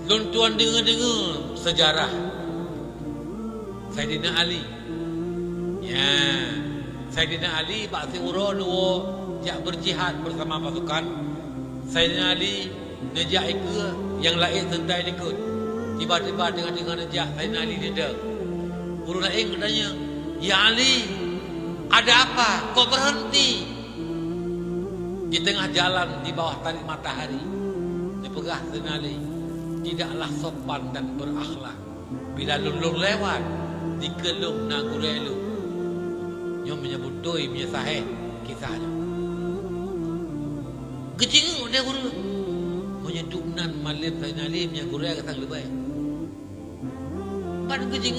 Lun tuan dengar-dengar sejarah Saidina Ali. Ya, Saidina Ali bak siura dua jak berjihad bersama pasukan. Saidina Ali nejak ke yang lain sentai ikut. Tiba-tiba dengar-dengar nejak Saidina Ali dia. Orang lain katanya, "Ya Ali, ada apa? Kau berhenti?" Di tengah jalan di bawah tarik matahari, dia pegah Saidina Ali, "Tidaklah sopan dan berakhlak bila lulung lewat di kelung nagurelu." Nyom menyebut doi punya sahih kisahnya. Kecing dia guru menyeduk nan malim Saidina Ali punya guru yang sang lebay. Pan kecing,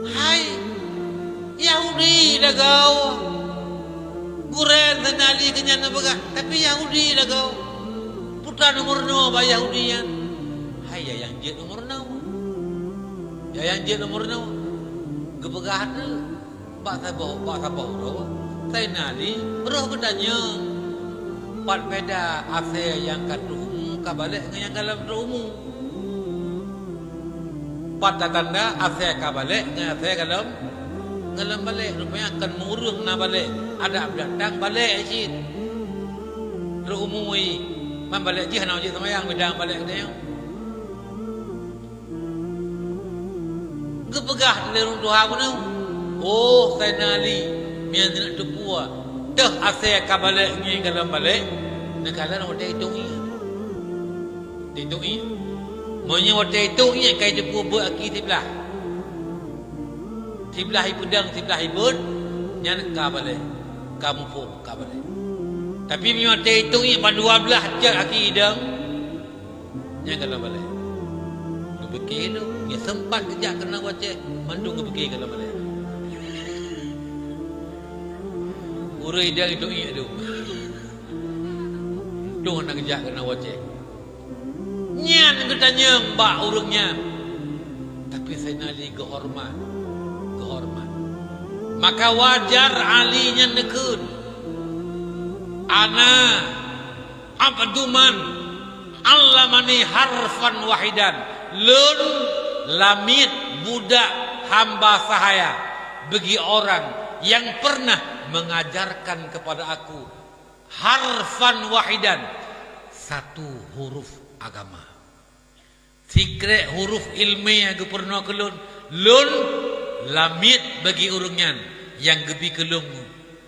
"Hai Yahudi dah kau. Guren Saidina Ali kenyan apa? Tapi Yahudi dah kau. Putra nomor 2 ba Yahudi yan. Hai ya yang jet nomor 6. Ya yang jet nomor 6. Gepegah tu. Pak sabau roh. Saidina Ali roh katanya. Pat beda affair yang kat rumah kabalik dengan yang dalam rumah. Pat tanda affair kabalik dengan affair dalam balik. Rupanya akan murung na balik. Ada datang balik asyik. Rumui man balik je nak je semayang bedang balik dia. Kepegah dari Tuhan pun. Oh Saidina Ali mian nak tepua. Dah asal ka balik ni dalam balik. Negara nak hotel itu ni. Itu ni. Monya hotel itu ni kai tepua buat aki sebelah. Sebelah pedang sebelah ibun nyan ka balik. Kamu pun ka balik. Tapi memang itu ni pandua belah jak aki hidang. Nyan kena balik. Tu bekir tu. Dia sempat kejap kena wajah. Mandung ke bekir kena balik. Urut hidang itu ni tu. Tu nak kejap kena wajah. Nyan katanya mbak urutnya. Tapi Saidina Ali kehormat. Maka wajar Ali nya nekun. Ana abduman allamani harfan wahidan. Lun lamit budak hamba sahaya bagi orang yang pernah mengajarkan kepada aku harfan wahidan, satu huruf agama. Secret huruf ilmiah aku pernah kelun. Lun lamit bagi urungan yang gebi kelung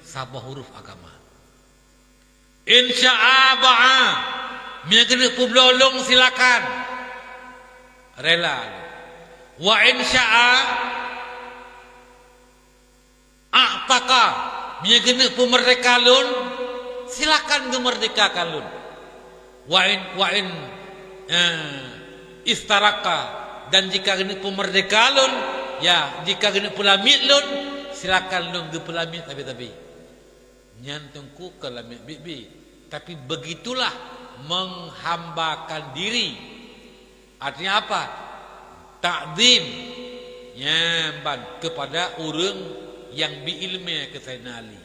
sabah huruf agama. Insya'a ba'a mina kena publolong silakan. Rela. Wa insya'a a'taka mina kena pemerdeka lun silakan gemerdekakan lun. Wa in istaraka dan jika kena pemerdeka lun ya jika kena pelamit lun silakan lun ge pelamit tapi nyantungku ke lamit bibi. Tapi begitulah menghambakan diri. Artinya apa? Takzim nyamban kepada orang yang biilmu ke Saidina Ali.